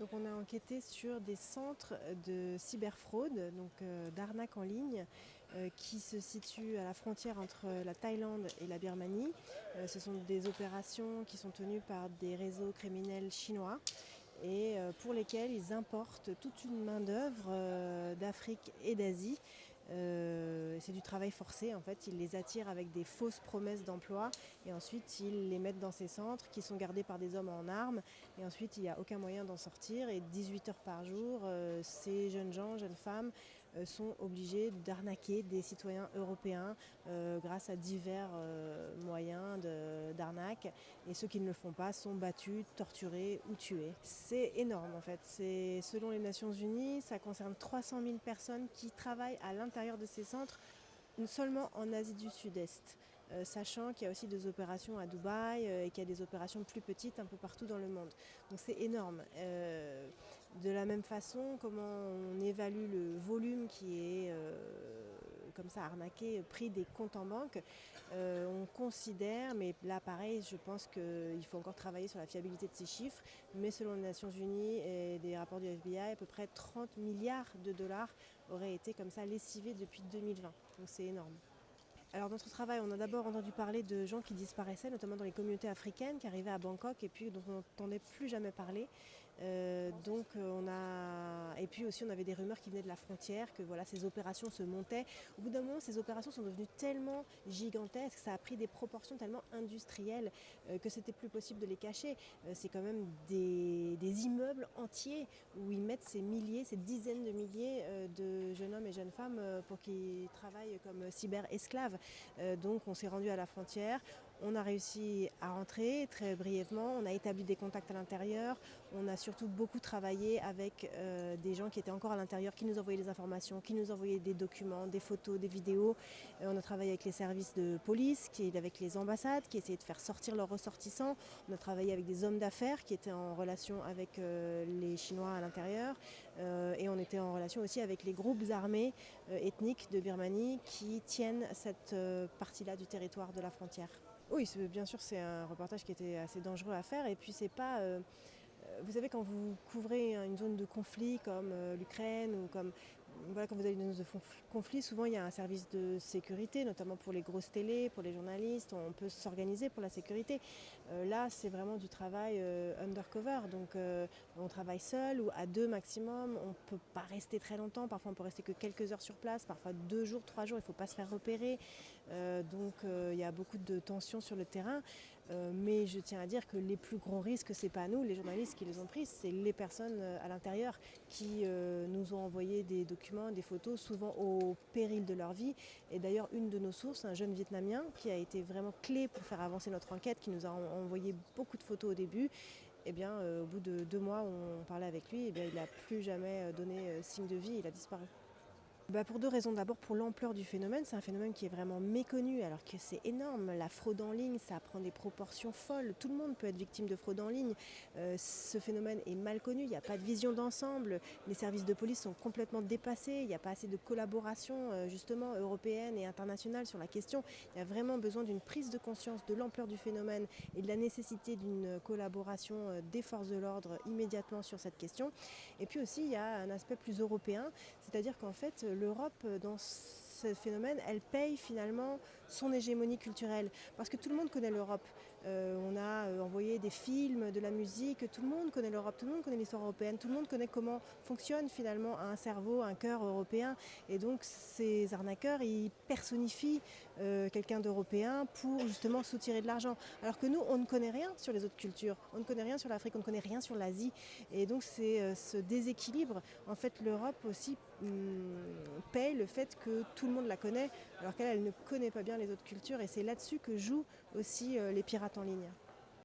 Donc on a enquêté sur des centres de cyberfraude, d'arnaque en ligne, qui se situent à la frontière entre la Thaïlande et la Birmanie. Ce sont des opérations qui sont tenues par des réseaux criminels chinois et pour lesquels ils importent toute une main-d'œuvre d'Afrique et d'Asie. C'est du travail forcé en fait, ils les attirent avec des fausses promesses d'emploi et ensuite ils les mettent dans ces centres qui sont gardés par des hommes en armes et ensuite il n'y a aucun moyen d'en sortir et 18 heures par jour ces jeunes gens, jeunes femmes sont obligés d'arnaquer des citoyens européens grâce à divers moyens d'arnaque et ceux qui ne le font pas sont battus, torturés ou tués. C'est énorme en fait, selon les Nations Unies, ça concerne 300 000 personnes qui travaillent à l'intérieur de ces centres seulement en Asie du Sud-Est, sachant qu'il y a aussi des opérations à Dubaï et qu'il y a des opérations plus petites un peu partout dans le monde. Donc c'est énorme. De la même façon, comment on évalue le volume qui est comme ça arnaqué, pris des comptes en banque, on considère, mais là pareil, je pense qu'il faut encore travailler sur la fiabilité de ces chiffres, mais selon les Nations Unies et des rapports du FBI, à peu près 30 milliards de dollars auraient été comme ça lessivés depuis 2020. Donc c'est énorme. Alors dans notre travail, on a d'abord entendu parler de gens qui disparaissaient, notamment dans les communautés africaines, qui arrivaient à Bangkok et puis dont on n'entendait plus jamais parler. Et puis aussi on avait des rumeurs qui venaient de la frontière, que voilà, ces opérations se montaient. Au bout d'un moment, ces opérations sont devenues tellement gigantesques, ça a pris des proportions tellement industrielles que c'était plus possible de les cacher. C'est quand même des immeubles entiers où ils mettent ces milliers, ces dizaines de milliers de jeunes hommes et jeunes femmes pour qu'ils travaillent comme cyber-esclaves. Donc on s'est rendu à la frontière, on a réussi à rentrer très brièvement, on a établi des contacts à l'intérieur, on a surtout beaucoup travaillé avec des gens qui étaient encore à l'intérieur, qui nous envoyaient des informations, qui nous envoyaient des documents, des photos, des vidéos. On a travaillé avec les services de police, avec les ambassades, qui essayaient de faire sortir leurs ressortissants. On a travaillé avec des hommes d'affaires qui étaient en relation avec les Chinois à l'intérieur. Et on était en relation aussi avec les groupes armés ethniques de Birmanie qui tiennent cette partie-là du territoire de la frontière. Oui, bien sûr, c'est un reportage qui était assez dangereux à faire et puis c'est pas... vous savez, quand vous couvrez une zone de conflit comme l'Ukraine ou comme voilà, quand vous avez une zone de conflit, souvent il y a un service de sécurité, notamment pour les grosses télés, pour les journalistes, on peut s'organiser pour la sécurité. Là, c'est vraiment du travail undercover, donc on travaille seul ou à deux maximum, on ne peut pas rester très longtemps, parfois on peut rester que quelques heures sur place, parfois 2 jours, 3 jours, il ne faut pas se faire repérer. Il y a beaucoup de tensions sur le terrain, mais je tiens à dire que les plus gros risques, c'est pas nous, les journalistes qui les ont prises, c'est les personnes à l'intérieur qui nous ont envoyé des documents, des photos, souvent au péril de leur vie. Et d'ailleurs, une de nos sources, un jeune Vietnamien qui a été vraiment clé pour faire avancer notre enquête, qui nous a envoyé beaucoup de photos au début, au bout de 2 mois, on parlait avec lui, il n'a plus jamais donné signe de vie, il a disparu. Pour 2 raisons. D'abord pour l'ampleur du phénomène, c'est un phénomène qui est vraiment méconnu alors que c'est énorme. La fraude en ligne, ça prend des proportions folles. Tout le monde peut être victime de fraude en ligne. Ce phénomène est mal connu, il n'y a pas de vision d'ensemble. Les services de police sont complètement dépassés, il n'y a pas assez de collaboration justement européenne et internationale sur la question. Il y a vraiment besoin d'une prise de conscience de l'ampleur du phénomène et de la nécessité d'une collaboration des forces de l'ordre immédiatement sur cette question. Et puis aussi, il y a un aspect plus européen, c'est-à-dire qu'en fait, l'Europe, dans ce phénomène, elle paye finalement son hégémonie culturelle. Parce que tout le monde connaît l'Europe. On a envoyé des films, de la musique, tout le monde connaît l'Europe, tout le monde connaît l'histoire européenne, tout le monde connaît comment fonctionne finalement un cerveau, un cœur européen. Et donc ces arnaqueurs, ils personnifient quelqu'un d'européen pour justement soutirer de l'argent. Alors que nous, on ne connaît rien sur les autres cultures, on ne connaît rien sur l'Afrique, on ne connaît rien sur l'Asie. Et donc c'est ce déséquilibre. En fait, l'Europe aussi paye le fait que tout le monde la connaît, alors qu'elle ne connaît pas bien les autres cultures. Et c'est là-dessus que jouent aussi les pirates en ligne.